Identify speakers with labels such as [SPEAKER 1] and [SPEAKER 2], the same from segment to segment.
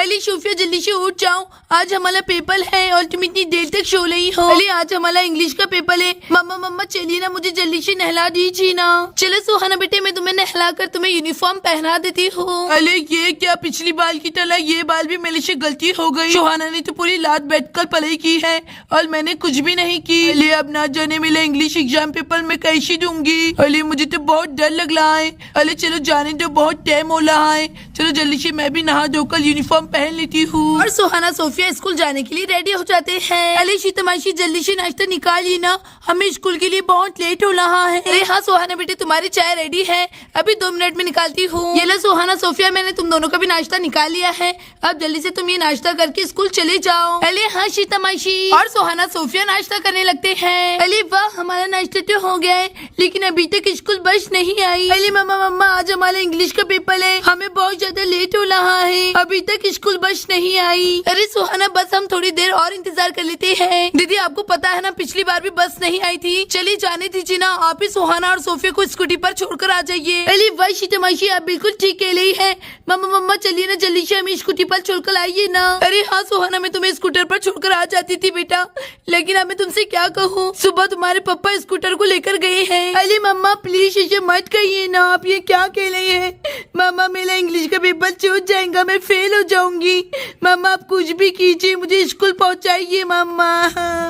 [SPEAKER 1] Ali Sophia जल्दी से उठ जाओ, आज हमारा पेपर है और तुम इतनी देर तक सो रही हो। अली आज हमारा इंग्लिश का पेपर है। मम्मा चलिए ना, मुझे जल्दी से नहला दीजिए ना। चलो सुहाना बेटे, मैं तुम्हें नहला कर तुम्हें यूनिफॉर्म पहना देती हूँ। अरे ये क्या, पिछली बाल की तरह ये बाल भी मेरे से गलती हो गई। सुहाना ने तो पूरी रात बैठकर पढ़ाई की है और मैंने कुछ भी नहीं की। अली अब ना जाने मेरा इंग्लिश एग्जाम पेपर मैं कैसे दूंगी। अली मुझे तो बहुत डर लग रहा है। अली चलो जाने दो, बहुत टाइम हो रहा है। चलो जल्दी से मैं भी नहा धोकर यूनिफॉर्म पहन लेती हूँ। और सुहाना सोफिया स्कूल जाने के लिए रेडी हो जाते हैं। अली शीतमाशी जल्दी से नाश्ता निकालिए ना, हमें स्कूल के लिए बहुत लेट हो रहा है। अरे हाँ सुहाना बेटे, तुम्हारी चाय रेडी है, अभी 2 मिनट में निकालती हूँ। ये लो सुहाना सोफिया, मैंने तुम दोनों का भी नाश्ता निकाल लिया है। अब जल्दी से तुम ये नाश्ता करके स्कूल चले जाओ। अरे हाँ शीतमाशी। और सुहाना सोफिया नाश्ता करने लगते हैं। अली वाह, हमारा नाश्ता तो हो गया है, लेकिन अभी तक स्कूल बस नहीं आई। अली मम्मा आज हमारा इंग्लिश का पेपर है, हमें बहुत ज्यादा लेट हो रहा है, अभी तक स्कूल बस नहीं आई। अरे सुहाना बस हम थोड़ी देर और इंतजार कर लेते हैं। दीदी आपको पता है ना, पिछली बार भी बस नहीं आई थी। चलिए जाने दीजिए ना, आप ही सुहाना और सोफिया को स्कूटी पर छोड़कर आ जाइए। अली वाह शीतमाशी, आप बिल्कुल ठीक कह रही है। मम्मा चलिए ना, जल्दी से हमें स्कूटी पर छोड़कर आइए ना। अरे हाँ सुहाना, मैं तुम्हें स्कूटर पर छोड़कर आ जाती थी बेटा, लेकिन अब मैं तुमसे क्या कहूँ, सुबह तुम्हारे पापा स्कूटर को लेकर गए हैं। अली मम्मा प्लीज इसे मत कहिए ना, आप ये क्या कह रहे हैं। मम्मा मेरा इंग्लिश का पेपर छूट जाएगा, मैं फेल हो जाऊंगी। मम्मा आप कुछ भी कीजिए, मुझे स्कूल पहुंचाइए मम्मा।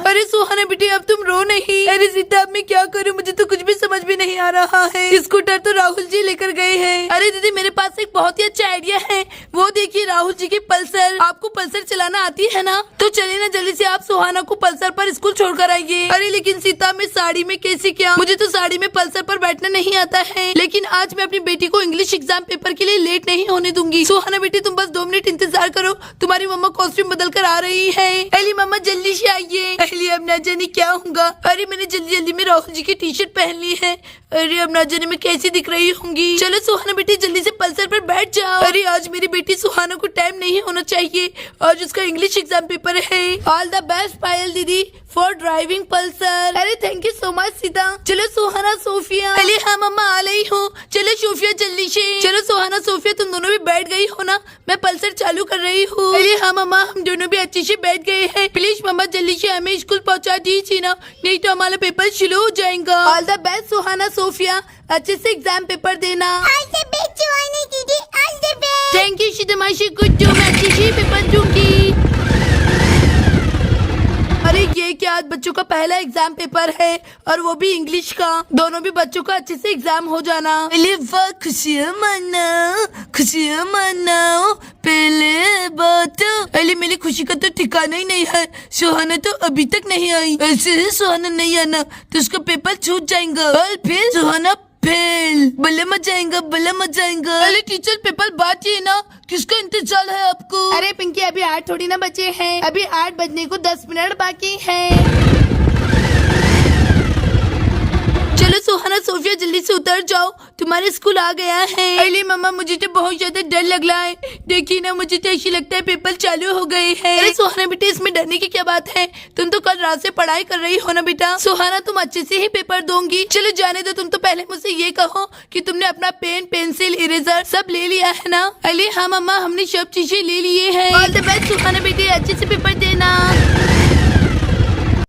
[SPEAKER 1] अरे सुहाना बेटी अब तुम रो नहीं। अरे सीता अब मैं क्या करूँ, मुझे तो कुछ भी समझ में नहीं आ रहा है। स्कूटर तो राहुल जी लेकर गए हैं। अरे दीदी मेरे पास एक बहुत ही अच्छा आइडिया है, वो देखिए राहुल जी की पल्सर। आपको पल्सर चलाना आती है ना, तो चलिए ना जल्दी से आप सुहाना को पल्सर पर स्कूल छोड़कर आइए। अरे लेकिन सीता मैं साड़ी में कैसे, क्या मुझे तो साड़ी में पल्सर पर बैठना नहीं आता है, लेकिन आज मैं अपनी बेटी को इंग्लिश एग्जाम पेपर के लिए लेट नहीं होने दूंगी। सुहाना बेटी तुम बस 2 मिनट इंतजार करो, तुम्हारी मम्मा कॉस्ट्यूम बदल कर आ रही है। अली मम्मा जल्दी से आइए। अली अब ना जाने क्या होगा। अरे मैंने जल्दी में राहुल जी की टी शर्ट पहन ली है। अरे अब ना जाने में कैसी दिख रही होंगी। चलो सुहाना बेटी जल्दी से पल्सर पर बैठ जाओ। अरे आज मेरी बेटी सुहाना को टाइम नहीं होना चाहिए, आज उसका इंग्लिश एग्जाम पेपर है। ऑल द बेस्ट पायल दीदी फॉर ड्राइविंग पल्सर। अरे thank you so much Sita. चलो सुहाना सोफिया। अरे हाँ मम्मा आ रही हूँ। चलो सोफिया जल्दी से। चलो सुहाना सोफिया तुम दोनों भी बैठ गई हो ना, मैं पल्सर चालू कर रही हूँ। अरे हाँ मम्मा हम दोनों भी अच्छे से बैठ गए हैं। प्लीज मम्मा जल्दी से हमें स्कूल पहुँचा दीजिए ना, नहीं तो हमारा पेपर शुरू हो जाएगा। All the best Suhana Sophia, अच्छे से एग्जाम पेपर देना। थैंक यू शीतमाशी, गुड जो मैं अच्छे से पेपर दूंगी। अरे ये क्या, आज बच्चों का पहला एग्जाम पेपर है और वो भी इंग्लिश का। दोनों भी बच्चों का अच्छे से एग्जाम हो जाना। अरे वाह, खुशियाँ मनाओ पहले बात। अरे मेरी खुशी का तो ठिकाना ही नहीं है, सुहाना तो अभी तक नहीं आई। ऐसे ही सुहाना नहीं आना तो उसका पेपर छूट जाएगा और फिर सुहाना फेल। बल्ले मत जाएगा। अरे टीचर पेपर बात ही है ना, किसका इंतजार है आपको। अरे पिंकी अभी 8 थोड़ी ना बचे हैं, अभी 8 बजने को 10 मिनट बाकी है। चलो सुहाना सोफिया जल्दी से उतर जाओ, तुम्हारे स्कूल आ गया है। अरे मम्मा मुझे तो बहुत ज्यादा डर लग रहा है, देखिए ना मुझे तो ऐसी लगता है पेपर चालू हो गए हैं। अरे सुहाना बेटे इसमें डरने की क्या बात है, तुम तो कल रात से पढ़ाई कर रही हो ना बेटा। सुहाना तुम अच्छे से ही पेपर दोगी। चलो जाने दो, तुम तो पहले मुझसे ये कहो कि तुमने अपना पेन पेंसिल इरेजर सब ले लिया है ना। अरे हाँ मम्मा हमने सब चीजें ले लिए है। ऑल द बेस्ट सुहाना बेटे, अच्छे से पेपर देना।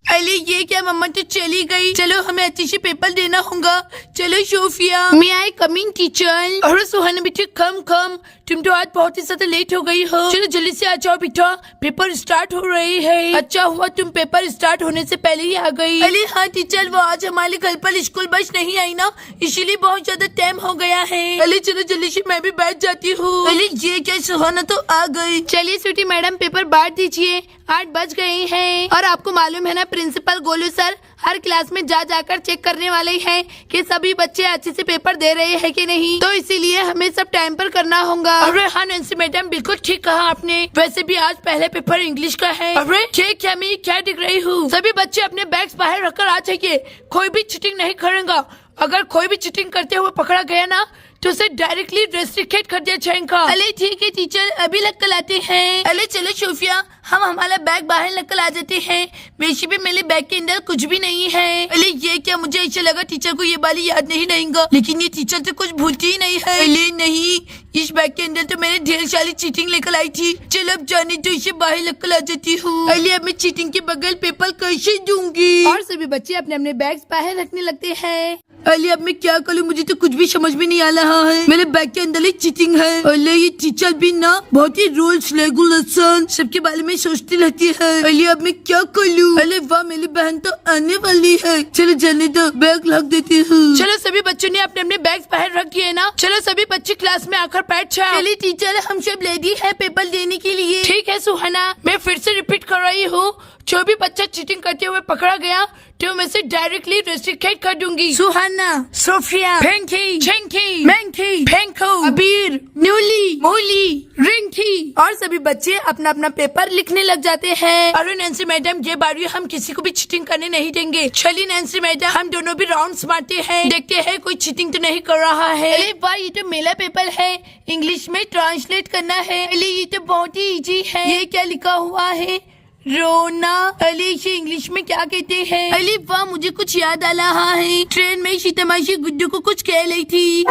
[SPEAKER 1] अरे ये क्या, मम्मा तो चली गई। चलो हमें अच्छे से पेपर देना होगा। चलो सोफिया। मैं आई कमिंग टीचर। अरे सुहाना बेटे कम तुम तो आज बहुत ही ज्यादा लेट हो गई हो। चलो जल्दी से आ जाओ बेटा, पेपर स्टार्ट हो रही है। अच्छा हुआ तुम पेपर स्टार्ट होने से पहले ही आ गई। अरे हाँ टीचर, वो आज हमारे घर पर स्कूल बस नहीं आई ना, इसीलिए बहुत ज्यादा टाइम हो गया है। अरे चलो जल्दी से मैं भी बैठ जाती हूँ। अरे ये क्या, सुहाना तो आ गई। चलिए स्वीटी मैडम पेपर बांट दीजिए, 8 बज गए हैं। और आपको मालूम है ना प्रिंसिपल गोलू सर हर क्लास में जाकर चेक करने वाले हैं कि सभी बच्चे अच्छे से पेपर दे रहे हैं कि नहीं, तो इसीलिए हमें सब टाइम पर करना होगा। अरे हाँ नैन्सी मैडम बिल्कुल ठीक कहा आपने, वैसे भी आज पहले पेपर इंग्लिश का है। अरे क्या मैं क्या दिख रही हूँ। सभी बच्चे अपने बैग्स बाहर रखकर आ जाइए, कोई भी चीटिंग नहीं करेगा। अगर कोई भी चीटिंग करते हुए पकड़ा गया ना तो उसे डायरेक्टली रेस्ट्रिक्टेड कर दिया जाएगा। अरे ठीक है टीचर, अभी लग आते हैं। अरे चलो सोफिया, हम हमारा बैग बाहर लेकर आ जाते हैं। वैसे भी मेरे बैग के अंदर कुछ भी नहीं है। अरे ये क्या, मुझे ऐसा लगा टीचर को ये बाली याद नहीं रहेगा, लेकिन ये टीचर तो कुछ भूलती ही नहीं है। अरे नहीं, इस बैग के अंदर तो मैंने ढेर सारी चीटिंग लेकर आई थी। चलो अब जाने तो इसे बाहर लेकर आ जाती हूँ। अरे अब मैं चीटिंग के बगैर पेपर कैसे दूंगी। और सभी बच्चे अपने अपने बैग बाहर रखने लगते हैं। अरे अब मैं क्या करूँ, मुझे तो कुछ भी समझ में नहीं आ रहा है। मेरे बैग के अंदर ही चीटिंग है। अरे ये टीचर भी ना बहुत ही रूल्स रेगुलेशन सबके बारे में सोचती रहती है। अरे अब मैं क्या करूँ। अरे वाह, मेरी बहन तो आने वाली है। चलो जाने दो, बैग रख देती हूँ। चलो सभी बच्चों ने अपने अपने बैग बाहर रख दिए ना। चलो सभी बच्चे क्लास में आकर बैठ जाओ। चलिए टीचर, हम सब रेडी है पेपर देने के लिए। ठीक है सुहाना, मैं फिर से रिपीट कर रही हूँ, जो भी बच्चा चीटिंग करते हुए पकड़ा गया तो मैं से डायरेक्टली रेस्ट्रिक्टेड कर दूंगी। सुहाना, सोफिया, फेंकी, चेंकी, मैंकी, फेंको, अबीर, न्यूली, मोली, रिंकी और सभी बच्चे अपना अपना पेपर लिखने लग जाते हैं। अरे नैन्सी मैडम, ये बारी हम किसी को भी चीटिंग करने नहीं देंगे। चलिए नैन्सी मैडम, हम दोनों भी राउंड्स मारते हैं, देखते हैं कोई चीटिंग तो नहीं कर रहा है। अरे वाह, ये तो मेरा पेपर है, इंग्लिश में ट्रांसलेट करना है। अरे ये तो बहुत ही इजी है। ये क्या लिखा हुआ है, रोना। अली इसे इंग्लिश में क्या कहते हैं। अली वाह, मुझे कुछ याद आ रहा है। ट्रेन में शीतमाशी गुड्डू को कुछ कह रही थी।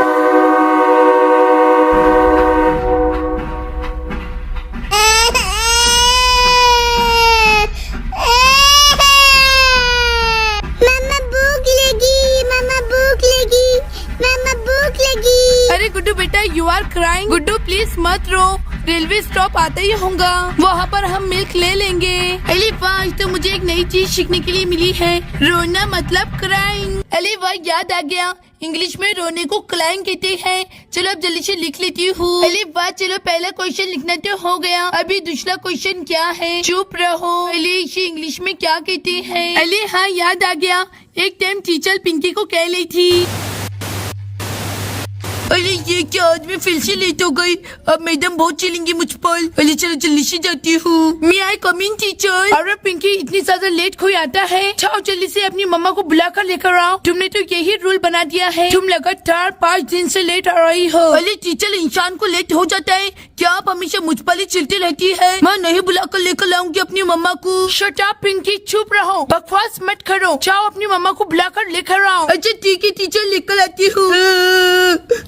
[SPEAKER 2] मामा भूख लगी, मामा भूख लगी, मामा भूख लगी।
[SPEAKER 1] अरे गुड्डू बेटा, you are crying. Guddu please मत रो, रेलवे स्टॉप आता ही होगा, वहाँ पर हम मिल्क ले लेंगे। अली वाह, आज तो मुझे एक नई चीज सीखने के लिए मिली है, रोना मतलब क्राइंग। अली वाह, याद आ गया, इंग्लिश में रोने को क्राइंग कहते हैं। चलो अब जल्दी से लिख लेती हूँ। अली वाह, चलो पहला क्वेश्चन लिखना तो हो गया, अभी दूसरा क्वेश्चन क्या है। चुप रहो। अली इसे इंग्लिश में क्या कहते हैं। अली हाँ, याद आ गया, एक टाइम टीचर पिंकी को कह रही थी। अरे ये क्या, आज मैं फिर से लेट हो गई, अब मैडम बहुत चिल्लेंगी मुझ पर। अरे चलो जल्दी से जाती हूँ। मैं आई कम इन टीचर। अरे पिंकी, इतनी ज्यादा लेट कोई आता है? जाओ जल्दी से अपनी मम्मा को बुलाकर लेकर आओ। तुमने तो यही रूल बना दिया है, तुम लगातार 5 दिन से लेट आ रही हो। अरे टीचर, इंसान को लेट हो जाता है, क्या आप हमेशा मुझ पर ही चिल्लाती रहती है? मैं नहीं बुलाकर लेकर लाऊंगी अपनी मम्मा को। शट अप पिंकी, चुप रहो, बकवास मत करो, जाओ अपनी मम्मा को बुलाकर लेकर आओ। अच्छा ठीक है टीचर, लेकर आती हूँ।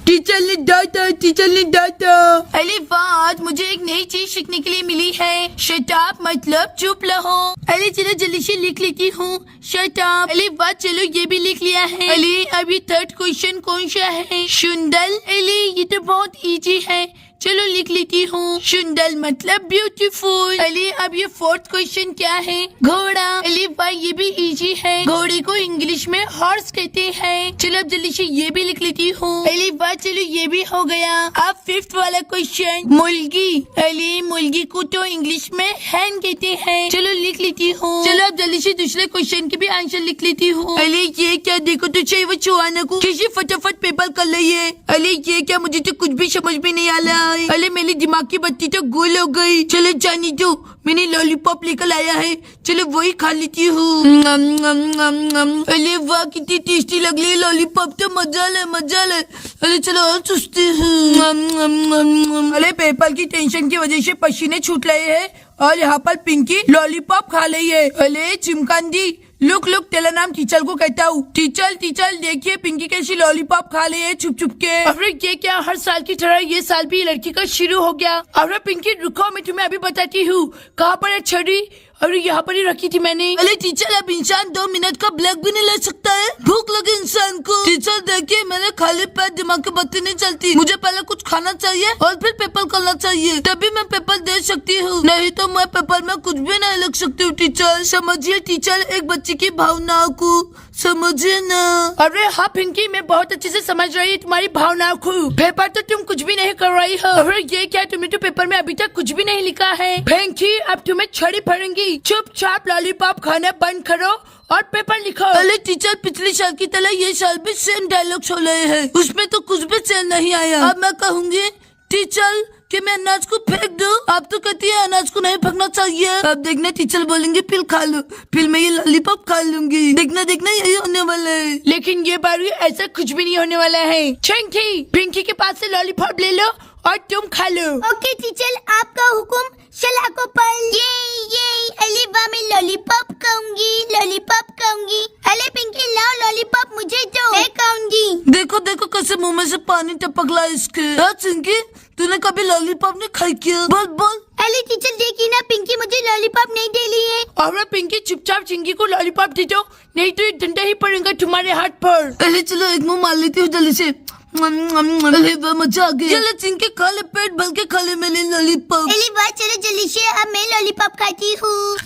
[SPEAKER 1] टीचर ने डांटा, टीचर ने डांटा। अरे वाह, आज मुझे एक नई चीज सीखने के लिए मिली है, शट अप मतलब चुप रहो। अरे चलो जल्दी से लिख लेती हूँ, शट अप। अरे वाह, चलो ये भी लिख लिया है। अरे अभी थर्ड क्वेश्चन कौन सा है, सुंदर। अरे ये तो बहुत इजी है, चलो लिख लेती हूँ, सुंदर मतलब ब्यूटीफुल। अली अब ये फोर्थ क्वेश्चन क्या है, घोड़ा। अली वाह, ये भी इजी है, घोड़े को इंग्लिश में हॉर्स कहते हैं। चलो अब जल्दी से ये भी लिख लेती हूँ। अली वाह, चलो ये भी हो गया। अब फिफ्थ वाला क्वेश्चन, मुर्गी। अली मुर्गी को तो इंग्लिश में हैन कहते हैं, चलो लिख लेती हूँ। चलो अब जल्दी से दूसरे क्वेश्चन की भी आंसर लिख लेती हूँ। अली ये क्या, देखो तो चाहिए वो चुहाना को किसी फटाफट पेपर कर रही है। अली ये क्या, मुझे तो कुछ भी समझ में नहीं आ रहा। अरे मेरी दिमाग की बत्ती तो गुल हो गई। चलो जानी दो, मैंने लॉलीपॉप लेकर आया है, चलो वही खा लेती हूँ। अरे वाह, कितनी टेस्टी लग रही है लॉलीपॉप, तो मजा ले मजा ले। अरे चलो और चुस्ते हैं। अरे पेपर की टेंशन की वजह से पसीने छूट रहे हैं और यहाँ पर पिंकी लॉलीपॉप खा रही है। अरे चिमकांदी, लुक लुक, तेरा नाम टीचर को कहता हूँ। टीचर टीचर, देखिए पिंकी कैसी लॉलीपॉप खा रही है छुप छुप के। अरे ये क्या, हर साल की तरह ये साल भी लड़की का शुरू हो गया। अरे पिंकी रुको, मैं तुम्हें अभी बताती हूँ, कहाँ पर है छड़ी। अरे यहाँ पर ही रखी थी मैंने। अरे टीचर, अब इंसान 2 मिनट का ब्रेक भी नहीं ले सकता है, भूख लगे इंसान को। टीचर देखिए, मेरे खाली पेट दिमाग की बत्ती नहीं चलती, मुझे पहले कुछ खाना चाहिए और फिर पेपर करना चाहिए, तभी मैं पेपर दे सकती हूँ, नहीं तो मैं पेपर में कुछ भी नहीं लिख सकती हूँ। टीचर समझिए, टीचर एक बच्चे की भावनाओं को समझिए ना। अरे हाँ पिंकी, मैं बहुत अच्छे से समझ रही हूँ तुम्हारी भावनाओं को, पेपर तो तुम कुछ भी नहीं कर रही हो। अरे ये क्या, तुमने तो पेपर में अभी तक कुछ भी नहीं लिखा है। पिंकी, अब तुम्हें छड़ी पड़ेगी, चुपचाप लॉलीपॉप खाना बंद करो और पेपर लिखो। अरे टीचर, पिछले साल की तरह ये साल भी सेम डायलॉग हो रहे हैं, उसमें तो कुछ भी चेंज नहीं आया। अब मैं कहूँगी टीचर कि मैं अनाज को फेंक दूं? आप तो कहती है अनाज को नहीं फेंकना चाहिए। अब देखना टीचर बोलेंगे पिल खा लो, फिर मैं ये लॉलीपॉप खा लूंगी। देखना देखना यही होने वाला है। लेकिन ये बार ऐसा कुछ भी नहीं होने वाला है। चिंकी, पिंकी के पास से लॉलीपॉप ले लो और तुम खा लो।
[SPEAKER 2] ओके टीचर, आपका हुक्म। सलाको पल। ये अली वाह, मैं लॉलीपॉप खाऊंगी, लॉलीपॉप खाऊंगी। अले पिंकी लाओ लॉलीपॉप मुझे दो, मैं खाऊंगी।
[SPEAKER 1] देखो देखो कैसे मुंह में से पानी टपक रहा है इसके। हाँ चिंकी, तूने कभी लॉलीपॉप नहीं खाई क्या? बोल बोल।
[SPEAKER 2] अली टीचर देखी ना, पिंकी मुझे लॉलीपॉप नहीं दे रही है।
[SPEAKER 1] और पिंकी चुपचाप चिंकी को लॉलीपॉप दे दो, नहीं तो ये डंडा ही पड़ेगा तुम्हारे हाथ पर। अरे चलो एक मुंह मार लेती हूँ जल्दी से। अरे वाह मजा आ गया। चलो चिंकी खा ले, पेट भर के खा ले मेरे लॉलीपॉप।
[SPEAKER 2] अली वाह, चलो जल्दी से, अब मैं लॉलीपॉप खाती हूँ।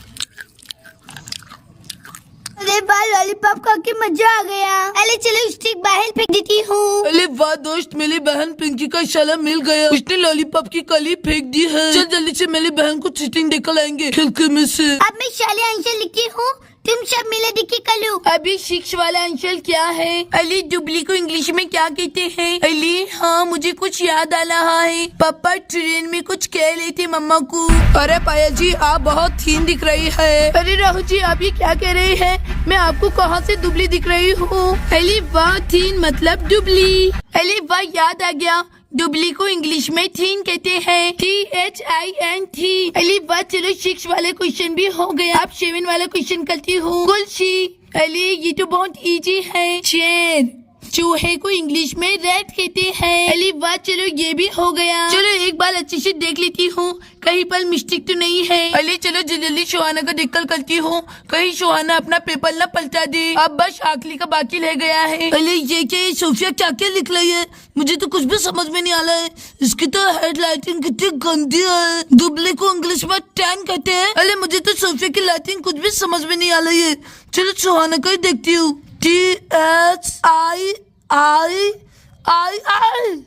[SPEAKER 2] अरे वाह, लॉलीपॉप खा के मजा आ गया। अरे चलो स्टिक बाहर फेंक देती हूँ।
[SPEAKER 1] अरे वाह दोस्त, मेरी बहन पिंकी का शाला मिल गया। उसने लॉलीपॉप की कली फेंक दी है। चल जल्दी से मेरी बहन को चीटिंग देकर लाएंगे खिड़की में से।
[SPEAKER 2] अब मैं शाले आंसर लिखती हूँ, तुम सब मिले दिखे कलो।
[SPEAKER 1] अभी सिक्स वाला आंसर क्या है? अली दुबली को इंग्लिश में क्या कहते हैं? अली हाँ, मुझे कुछ याद आ रहा है। पापा ट्रेन में कुछ कह रहे थे मम्मा को। अरे पाया जी, आप बहुत थीन दिख रही है। अरे राहुल जी, आप ये क्या कह रहे हैं? मैं आपको कहाँ से दुबली दिख रही हूँ? अली वाह, थीन मतलब दुबली। अली वाह, याद आ गया, दुबली को इंग्लिश में थीन कहते हैं, THIN थी। अली वाह, चलो 6 वाले क्वेश्चन भी हो गया। अब 7 वाला क्वेश्चन करती हूँ। गुलशी। अली ये तो बहुत इजी है। शेर, चूहे को इंग्लिश में रैट कहते हैं। अली वाह, चलो ये भी हो गया। चलो एक बार अच्छे से देख लेती हूँ, कहीं पर मिस्टेक तो नहीं है। अली चलो जल्दी शोहाना का देखकर करती हूँ, कहीं शोहाना अपना पेपर न पलटा दे। अब बस आखिरी का बाकी रह गया है। अली ये क्या, ये सोफिया क्या क्या लिख रही है? मुझे तो कुछ भी समझ में नहीं आ रहा है। इसकी तो हेडलाइटिंग कितनी गंदी है। दुबले को इंग्लिश में टैन कहते हैं। अरे मुझे तो सोफिया की लाइटिंग कुछ भी समझ में नहीं आ रही है। चलो शोहाना का ही देखती हूँ। THII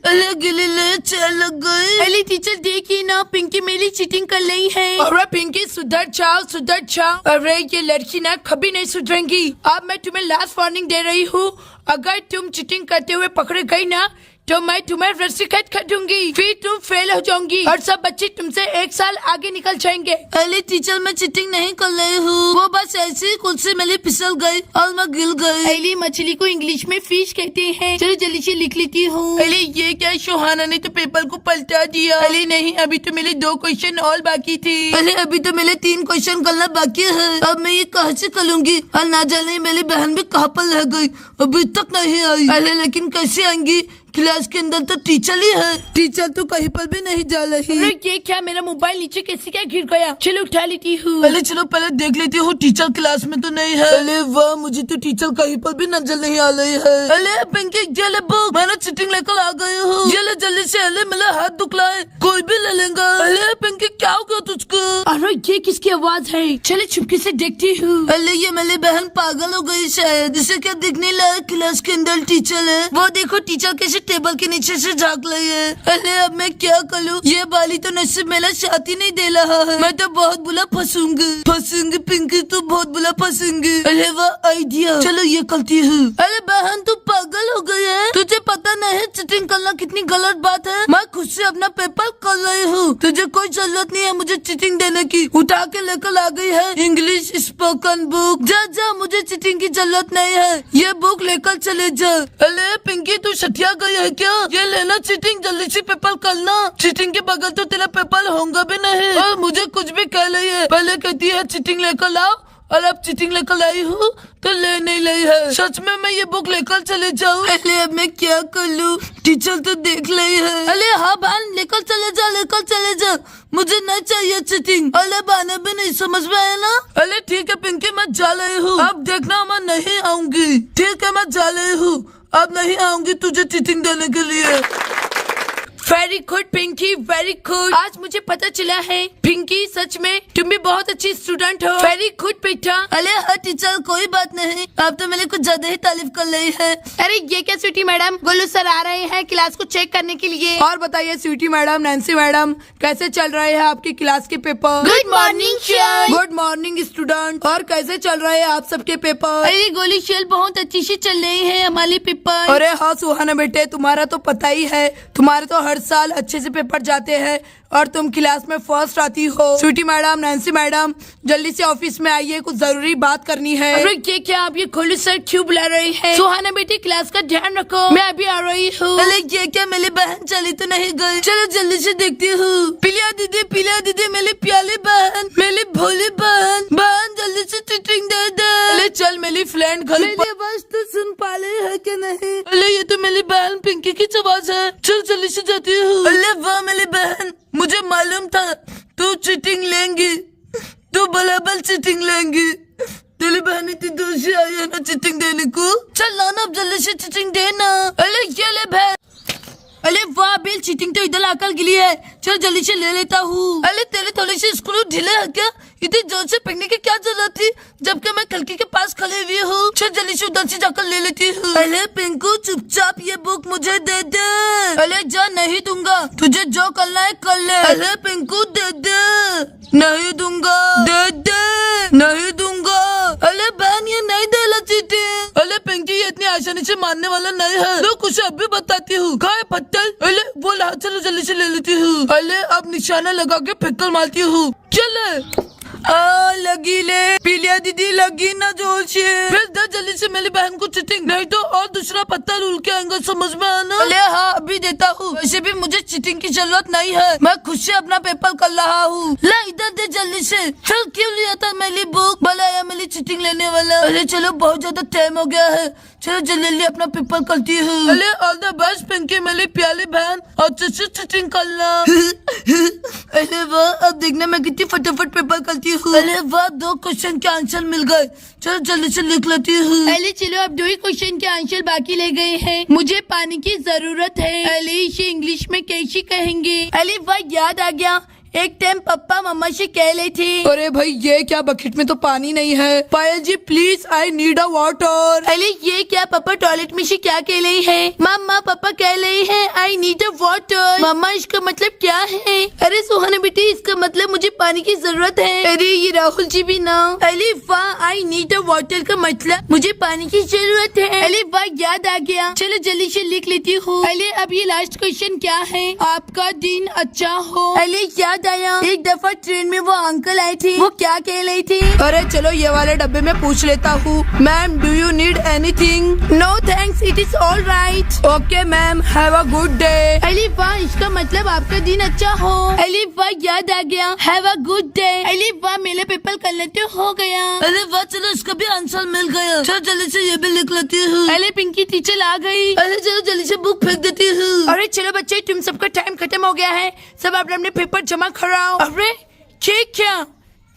[SPEAKER 1] अरे गिली ले चल लग गई। अली टीचर देखिए ना, पिंकी मेरी चीटिंग कर रही है। अरे पिंकी सुधर जाओ, सुधर जाओ। अरे ये लड़की ना कभी नहीं सुधरेंगी। अब मैं तुम्हें लास्ट वार्निंग दे रही हूँ, अगर तुम चीटिंग करते हुए पकड़े गई ना तो मैं तुम्हें रस्सी कैद कर दूंगी, फिर तुम फेल हो जाओगी और सब बच्चे तुमसे 1 साल आगे निकल जाएंगे। अरे टीचर, मैं चीटिंग नहीं कर रही हूँ, वो बस ऐसे ही कुर्सी में फिसल गई और मैं गिर गई। अली मछली को इंग्लिश में फिश कहते हैं। चलो जल्दी से लिख लेती हूँ। अली ये क्या, शोहाना ने तो पेपर को पलटा दिया। अली नहीं, अभी तो मेरे 2 क्वेश्चन और बाकी थे। अरे अभी तो मेरे 3 क्वेश्चन करना बाकी है। अब मैं ये कहाँ से करूँगी? और ना जाने मेरी बहन भी कहाँ पर रह गई, अभी तक नहीं आई। अरे लेकिन कैसे आएंगी? क्लास के अंदर तो टीचर ही है, टीचर तो कहीं पर भी नहीं जा रही। अरे ये क्या, मेरा मोबाइल नीचे कैसे क्या गिर गया? चलो उठा लेती हूँ। पहले चलो पहले देख लेती हूँ टीचर क्लास में तो नहीं है। अरे वाह, मुझे तो टीचर कहीं पर भी नजर नहीं आ रही है। अरे पिंकी ये बुक, मैंने चीटिंग लेकर आ गई हूँ। ये जल्दी से, अरे मेरा हाथ दुख रहा है, कोई भी ले लेगा। अरे पिंकी क्या हो गया तुझको? अरे ये किसकी आवाज है? चले चुपके से देखती हूँ। अरे ये मेरी बहन पागल हो गई शायद, जिसे क्या दिखने लगा क्लास के अंदर टीचर है। वो देखो टीचर कैसे टेबल के नीचे से झाँक रही है। अरे अब मैं क्या करूँ? ये बाली तो नसीब मेरा साथी नहीं दे रहा है। मैं तो बहुत बुला फंसूंगी पिंकी, तो बहुत बुला फंसूंगी। अरे वाह आइडिया, चलो ये करती हूँ। अरे बहन तू पागल हो गई है, तुझे पता नहीं चीटिंग करना कितनी गलत बात है? मैं खुद से अपना पेपर कर रही हूँ, तुझे कोई जरूरत नहीं है मुझे चीटिंग देने की। उठा के लेकर आ गई है इंग्लिश स्पोकन बुक। जा मुझे चीटिंग की जरूरत नहीं है, ये बुक लेकर चले जा। अरे पिंकी तू सटिया गई है क्या? ये लेना चीटिंग, जल्दी से पेपर करना। चीटिंग के बगल तो तेरा पेपर होगा भी नहीं। और मुझे कुछ भी कह रही है, पहले कहती है चीटिंग लेकर लाओ और अब चीटिंग लेकर लाई हूँ तो ले नहीं लाई है। सच में मैं ये बुक लेकर चले जाऊँ? अरे अब मैं क्या कर लूँ, टीचर तो देख रही है। अरे हाँ बहन लेकर चले जा, मुझे नहीं चाहिए चीटिंग। अरे बहने भी नहीं समझ में आया ना? अरे ठीक है पिंकी, मैं जा रही हूँ, अब देखना मैं नहीं आऊंगी। ठीक है मैं जा रही हूँ, अब नहीं आऊंगी तुझे चीटिंग देने के लिए। Very good Pinky, very good. आज मुझे पता चला है पिंकी सच में तुम भी बहुत अच्छी स्टूडेंट हो। वेरी गुड बेटा। अरे हाँ टीचर कोई बात नहीं, आप तो मेरे कुछ ज्यादा ही तारीफ कर रही है। अरे ये क्या स्वीटी मैडम, गोलू सर आ रहे हैं क्लास को चेक करने के लिए। और बताइए स्वीटी मैडम, नैन्सी मैडम, कैसे चल रहे हैं आपकी क्लास के paper?
[SPEAKER 2] Good morning sir.
[SPEAKER 1] Good morning student. और कैसे चल रहे हैं आप सबके पेपर? अरे गोली शेल बहुत अच्छी से चल रही है हमारे पेपर। अरे हाँ सुहाना बेटे, तुम्हारा तो पता ही है, तुम्हारे तो हर साल अच्छे से पेपर जाते हैं और तुम क्लास में फर्स्ट आती हो। स्वीटी मैडम, नैन्सी मैडम, जल्दी से ऑफिस में आइए, कुछ जरूरी बात करनी है। अरे क्या आप ये खोली सर क्यों बुला रही है? सुहाना बेटी क्लास का ध्यान रखो, मैं अभी आ रही हूँ। अरे ये क्या मेरी बहन चली तो नहीं गई? चलो जल्दी से देखती हूँ। पिलिया दीदी मेरी प्याली बहन, मेरी भोली बहन, जल्दी से चीटिंग दे दे। अरे चल मेरी फ्रेंड घर मेरी आवाज तो सुन पा रही है कि नहीं? अरे ये तो मेरी बहन पिंकी की आवाज है। चल जल्दी से जाती हूँ। अरे वाह मेरी बहन, मुझे मालूम था तू चीटिंग लेंगी, तू बराबर चीटिंग लेंगी। तेरी बहन इतनी दूर से आई है ना चीटिंग देने को। चल लाना अब जल्दी से चीटिंग देना। अरे ये ले बहन। अरे वाह बेल, चीटिंग तो इधर आकर गिली है, चल जल्दी से ले लेता हूँ। अरे तेरे थोड़ी सी स्क्रू ढीले है क्या? इतनी जोर से फेंकने की क्या जरूरत थी जबकि मैं खिड़की के पास खड़े हुई हूँ। चल जल्दी से उधर से जाकर ले लेती हूँ। अरे पिंकू चुपचाप ये बुक मुझे दे दे। अरे जा, नहीं दूंगा, तुझे जो करना है कर ले। अरे पिंकू दे दे। नहीं दूंगा, दे दे। नहीं दूंगा। अरे बहन ये नहीं देला चीटिंग। अरे पिंकी ये इतनी आसानी से मानने वाला नहीं है, तो कुछ अब भी बताती हूँ। कहा है पत्थर? अरे वो ला, चलो जल्दी से ले लेती हूँ। अरे अब निशाना लगा के फिक्कर मारती हूँ। चले लगी ले पिलिया दीदी, लगी ना जोर से। फिर दे जल्दी से मेरी बहन को चीटिंग, नहीं तो और दूसरा पत्ता उल के आएंगे, समझ में आना? अरे हाँ अभी देता हूँ। वैसे भी मुझे चीटिंग की जरूरत नहीं है, मैं खुद से अपना पेपर कर रहा हूँ। ला इधर दे जल्दी से। चल क्यों लिया था मेरी बुक? बुलाया मेरी चीटिंग लेने वाला। अरे चलो बहुत ज्यादा टाइम हो गया है, चलो जल्दी अपना पेपर करती हूँ। अरे ऑल द बेस्ट पिंकी मेरी प्याली बहन, अच्छे से चीटिंग करना। अरे वाह, अब देखना मैं कितनी फटाफट पेपर करती हूँ। अरे वाह, 2 क्वेश्चन के आंसर मिल गए, चलो जल्दी से लिख लेती हूँ। अरे चलो अब 2 ही क्वेश्चन के आंसर बाकी ले गए हैं। मुझे पानी की जरूरत है। अरे इसे इंग्लिश में कैसे कहेंगे? अरे वाह याद आ गया, एक टाइम पापा मम्मा से कह रही थी। अरे भाई ये क्या, बकेट में तो पानी नहीं है। Payal ji please I need a water. अरे ये क्या, पापा टॉयलेट में से क्या कह रही है? मम्मा पापा कह रही है आई नीड अ वाटर। मम्मा इसका मतलब क्या है? अरे सुहाना बेटी इसका मतलब मुझे पानी की जरूरत है। अरे ये राहुल जी भी ना। अरे वाह, आई नीड अ वाटर का मतलब मुझे पानी की जरूरत है। अरे वाह याद आ गया, चलो जल्दी से लिख लेती हूँ। अरे अब ये लास्ट क्वेश्चन क्या है? आपका दिन अच्छा हो। अरे याद आया, एक दफा ट्रेन में वो अंकल आई थी, वो क्या कह रही थी? अरे चलो ये वाले डब्बे में पूछ लेता हूँ। Ma'am do you need anything? No thanks, it is all right. Okay ma'am, have a good day. Ali वाह, इसका मतलब आपका दिन अच्छा हो। अली वाह याद आ गया, have a good day. Ali वाह, मेरा पेपर कर लेते हो गया। अरे वाह, चलो इसका भी आंसर मिल गया, चलो जल्दी से ये भी लिख लेती हूँ। अरे पिंकी टीचर आ गई। अरे चलो जल्दी से बुक फेंक देती हूँ। अरे चलो बच्चे, तुम सबका टाइम खत्म हो गया है, सब अपने अपने पेपर जमा कराओ। अरे क्या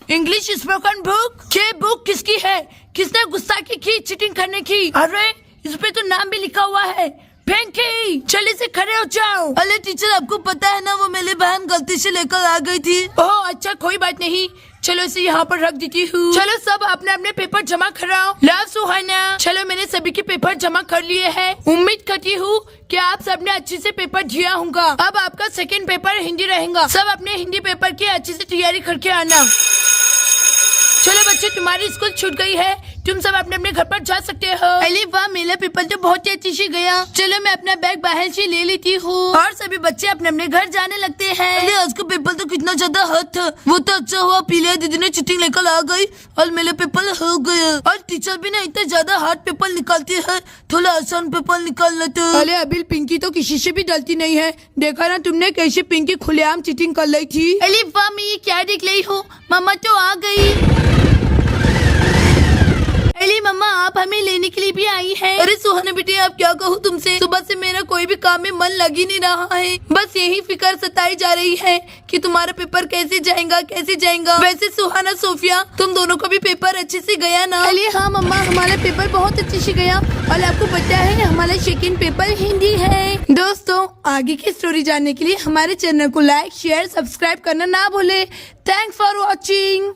[SPEAKER 1] इंग्लिश स्पोकन बुक? ये बुक किसकी है? किसने गुस्ताखी की चीटिंग करने की? अरे इस पे तो नाम भी लिखा हुआ है, पिंकी। चलिए से खड़े हो जाओ। अरे टीचर आपको पता है ना, वो मेरी बहन गलती से लेकर आ गई थी। ओह अच्छा, कोई बात नहीं, चलो इसे यहाँ पर रख देती हूँ। चलो सब अपने अपने पेपर जमा कराओ। ला सुहाना, चलो मैंने सभी के पेपर जमा कर लिए हैं। उम्मीद करती हूँ कि आप सबने अच्छे से पेपर दिया होगा। अब आपका सेकंड पेपर हिंदी रहेगा, सब अपने हिंदी पेपर की अच्छे से तैयारी करके आना। चलो बच्चे, तुम्हारी स्कूल छूट गई है, तुम सब अपने अपने घर पर जा सकते हो। अरे वाह, मेरा पेपर तो बहुत ही अच्छी से गया। चलो मैं अपना बैग बाहर से ले लेती हूँ और सभी बच्चे अपने अपने घर जाने लगते हैं। अरे आज का पेपर तो कितना ज्यादा हार्ड था, वो तो अच्छा हुआ पीलिया दीदी ने चीटिंग लेकर आ गई और मेरा पेपर हो गया। और टीचर भी ना इतना ज्यादा हार्ड पेपर निकालती है, थोड़ा आसान पेपर निकाल लेते। अरे अभी पिंकी तो किसी से भी डरती नहीं है, देखा ना तुमने कैसे पिंकी खुलेआम चीटिंग कर रही थी। अरे वाह, मैं ये क्या देख रही हूँ, मम्मा तो आ गई। अरे मम्मा, आप हमें लेने के लिए भी आई हैं। अरे सुहाना बेटी, आप क्या कहूँ तुमसे, सुबह से मेरा कोई भी काम में मन लग ही नहीं रहा है, बस यही फिक्र सताई जा रही है कि तुम्हारा पेपर कैसे जाएगा। वैसे सुहाना सोफिया, तुम दोनों का भी पेपर अच्छे से गया ना? अरे हाँ मम्मा, हमारा पेपर बहुत अच्छे से गया और आपको पता है हमारा सेकंड पेपर हिंदी है। दोस्तों, आगे की स्टोरी जानने के लिए हमारे चैनल को लाइक शेयर सब्सक्राइब करना ना भूले। Thanks for watching.